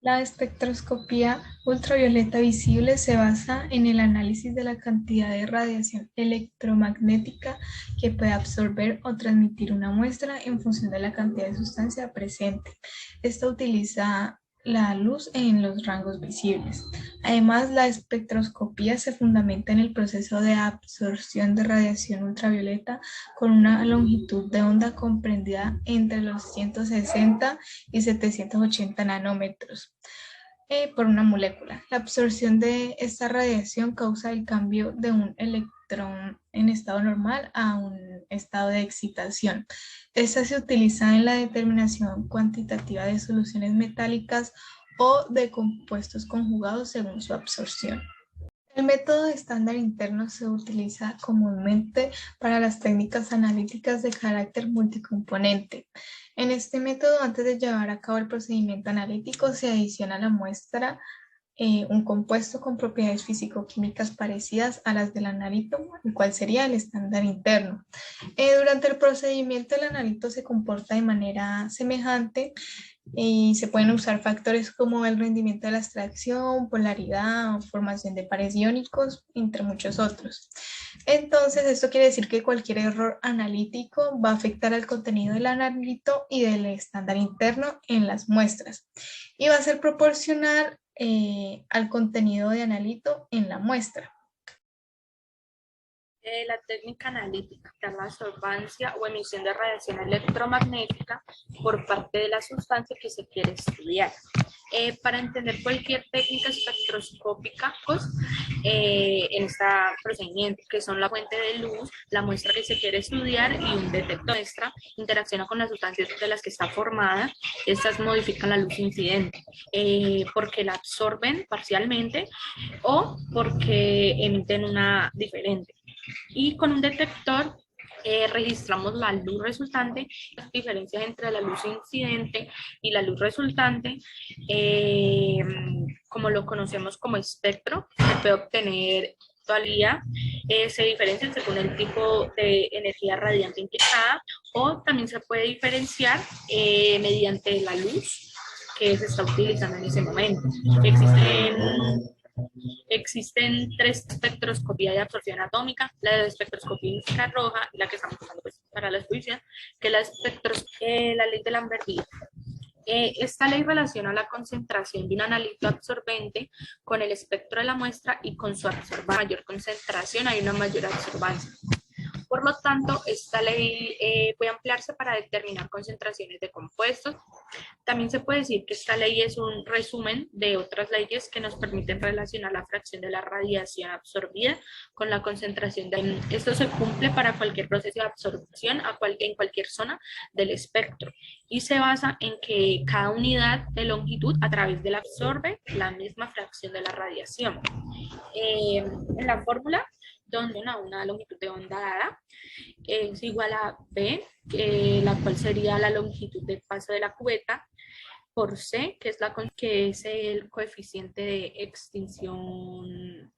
La espectroscopía ultravioleta visible se basa en el análisis de la cantidad de radiación electromagnética que puede absorber o transmitir una muestra en función de la cantidad de sustancia presente. Esta utiliza la luz en los rangos visibles. Además, la espectroscopía se fundamenta en el proceso de absorción de radiación ultravioleta con una longitud de onda comprendida entre los 160 y 780 nanómetros por una molécula. La absorción de esta radiación causa el cambio de un electrón en estado normal a un estado de excitación. Esta se utiliza en la determinación cuantitativa de soluciones metálicas o de compuestos conjugados según su absorción. El método estándar interno se utiliza comúnmente para las técnicas analíticas de carácter multicomponente. En este método, antes de llevar a cabo el procedimiento analítico, se adiciona a la muestra un compuesto con propiedades físico-químicas parecidas a las del analito, el cual sería el estándar interno. Durante el procedimiento, el analito se comporta de manera semejante y se pueden usar factores como el rendimiento de la extracción, polaridad, formación de pares iónicos, entre muchos otros. Entonces, esto quiere decir que cualquier error analítico va a afectar al contenido del analito y del estándar interno en las muestras y va a ser proporcional al contenido de analito en la muestra. La técnica analítica es la absorbancia o emisión de radiación electromagnética por parte de la sustancia que se quiere estudiar. Para entender cualquier técnica espectroscópica en este procedimiento, que son la fuente de luz, la muestra que se quiere estudiar y un detector. La muestra interacciona con las sustancias de las que está formada, estas modifican la luz incidente, porque la absorben parcialmente o porque emiten una diferente. Y con un detector registramos la luz resultante, las diferencias entre la luz incidente y la luz resultante, como lo conocemos como espectro, se puede obtener todavía, se diferencian según el tipo de energía radiante implicada, o también se puede diferenciar mediante la luz que se está utilizando en ese momento. Existen tres espectroscopías de absorción atómica, la de espectroscopía infrarroja, la que estamos usando pues, para la exposición, que es la ley de Lambert-Eaton. Esta ley relaciona la concentración de un analito absorbente con el espectro de la muestra y con su absorbancia. A mayor concentración hay una mayor absorbancia. Por lo tanto, esta ley puede ampliarse para determinar concentraciones de compuestos. También se puede decir que esta ley es un resumen de otras leyes que nos permiten relacionar la fracción de la radiación absorbida con la concentración de... Esto se cumple para cualquier proceso de absorción en cualquier zona del espectro y se basa en que cada unidad de longitud a través de la absorbe la misma fracción de la radiación. En la fórmula, donde una longitud de onda dada es igual a B, la cual sería la longitud de paso de la cubeta, por C, que es el coeficiente de extinción.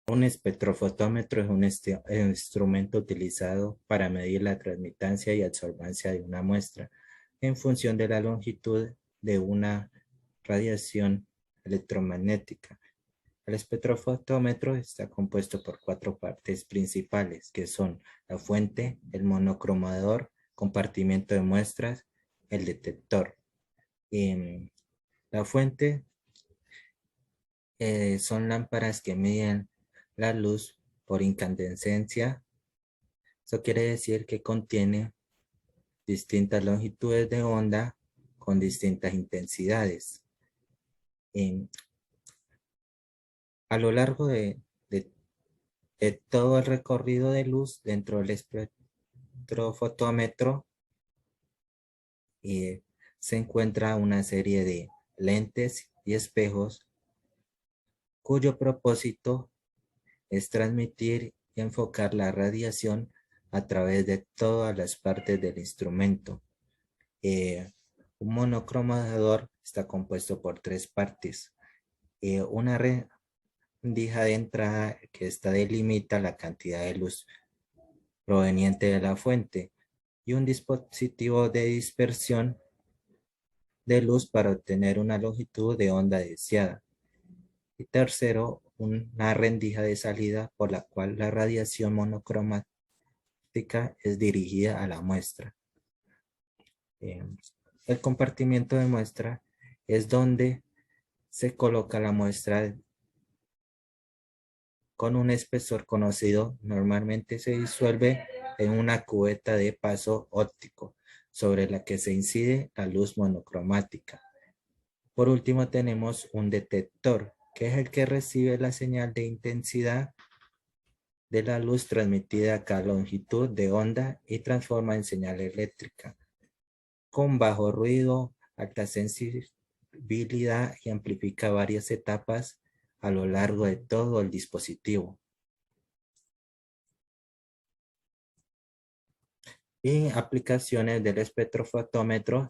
Un espectrofotómetro es un instrumento utilizado para medir la transmitancia y absorbancia de una muestra en función de la longitud de una radiación electromagnética. El espectrofotómetro está compuesto por 4 partes principales, que son la fuente, el monocromador, compartimento de muestras, el detector. La fuente son lámparas que miden la luz por incandescencia. Eso quiere decir que contiene distintas longitudes de onda con distintas intensidades. A lo largo de todo el recorrido de luz dentro del espectrofotómetro se encuentra una serie de lentes y espejos cuyo propósito es transmitir y enfocar la radiación a través de todas las partes del instrumento. Un monocromador está compuesto por 3 partes. Una rendija de entrada que esta delimita la cantidad de luz proveniente de la fuente y un dispositivo de dispersión de luz para obtener una longitud de onda deseada. Y tercero, una rendija de salida por la cual la radiación monocromática es dirigida a la muestra. El compartimiento de muestra es donde se coloca la muestra con un espesor conocido. Normalmente se disuelve en una cubeta de paso óptico sobre la que se incide la luz monocromática. Por último tenemos un detector, que es el que recibe la señal de intensidad de la luz transmitida a cada longitud de onda y transforma en señal eléctrica con bajo ruido, alta sensibilidad y amplifica varias etapas a lo largo de todo el dispositivo. Y aplicaciones del espectrofotómetro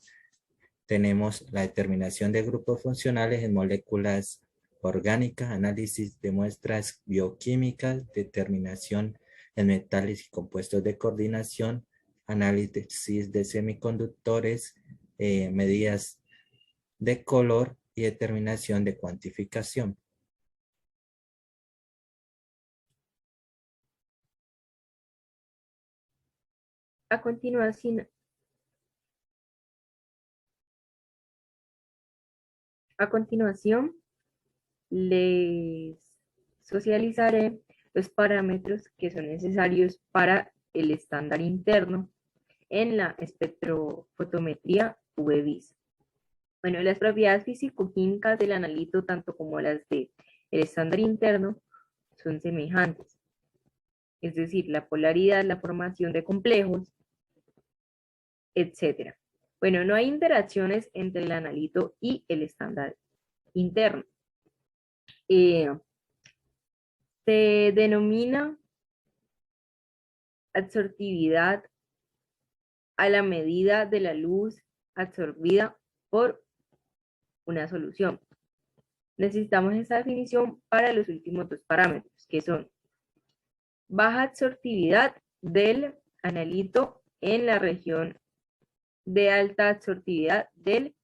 tenemos la determinación de grupos funcionales en moléculas orgánicas, análisis de muestras bioquímicas, determinación en metales y compuestos de coordinación, análisis de semiconductores, medidas de color y determinación de cuantificación. A continuación, les socializaré los parámetros que son necesarios para el estándar interno en la espectrofotometría UV-Vis. Bueno, las propiedades físico-químicas del analito, tanto como las del estándar interno, son semejantes. Es decir, la polaridad, la formación de complejos, etc. Bueno, no hay interacciones entre el analito y el estándar interno. Se denomina absortividad a la medida de la luz absorbida por una solución. Necesitamos esta definición para los últimos dos parámetros, que son baja absortividad del analito en la región de alta absortividad del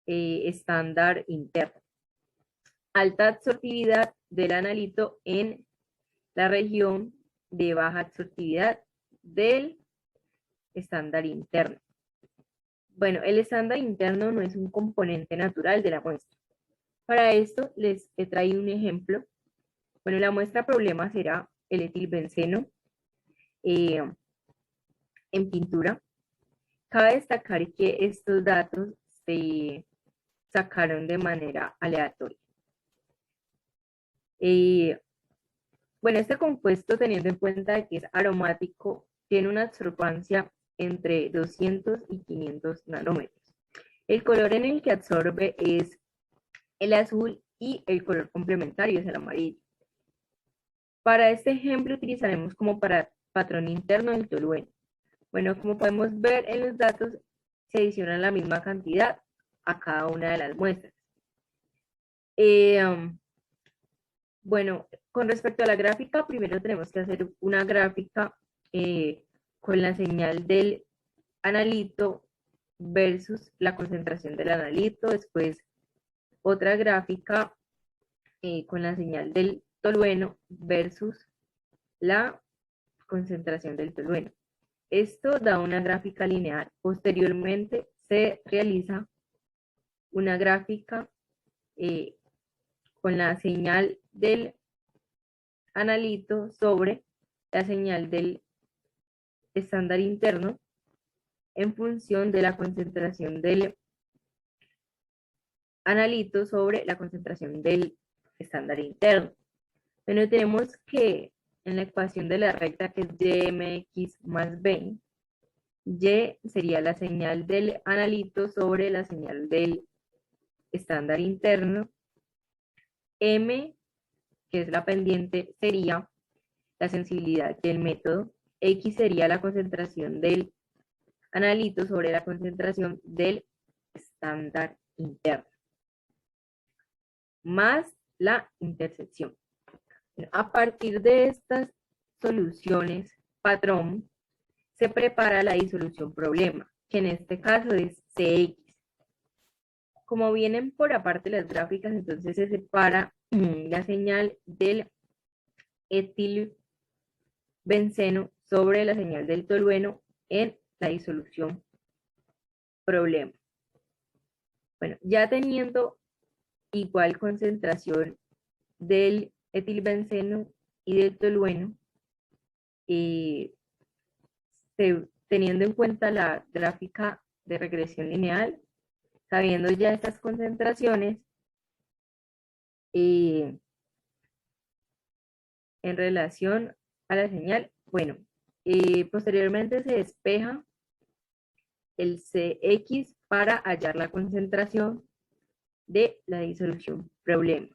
estándar interno. Alta absortividad del analito en la región de baja absortividad del estándar interno. Bueno, el estándar interno no es un componente natural de la muestra. Para esto les he traído un ejemplo. Bueno, la muestra problema será el etilbenceno en pintura. Cabe destacar que estos datos se sacaron de manera aleatoria. Bueno, este compuesto, teniendo en cuenta que es aromático, tiene una absorbancia entre 200 y 500 nanómetros. El color en el que absorbe es el azul y el color complementario es el amarillo. Para este ejemplo utilizaremos como patrón interno el tolueno. Bueno, como podemos ver en los datos, se adiciona la misma cantidad a cada una de las muestras. Bueno, con respecto a la gráfica, primero tenemos que hacer una gráfica con la señal del analito versus la concentración del analito, después otra gráfica con la señal del tolueno versus la concentración del tolueno. Esto da una gráfica lineal. Posteriormente se realiza una gráfica con la señal del analito sobre la señal del estándar interno en función de la concentración del analito sobre la concentración del estándar interno. Bueno, tenemos que en la ecuación de la recta, que es YMX más B, Y sería la señal del analito sobre la señal del estándar interno. M, que es la pendiente, sería la sensibilidad del método. X sería la concentración del analito sobre la concentración del estándar interno, más la intersección. A partir de estas soluciones patrón, se prepara la disolución problema, que en este caso es CX. como vienen por aparte las gráficas, entonces se separa la señal del etilbenceno sobre la señal del tolueno en la disolución problema. Bueno, ya teniendo igual concentración del etilbenceno y del tolueno, teniendo en cuenta la gráfica de regresión lineal, sabiendo ya estas concentraciones, en relación a la señal, bueno, posteriormente se despeja el Cx para hallar la concentración de la disolución problema.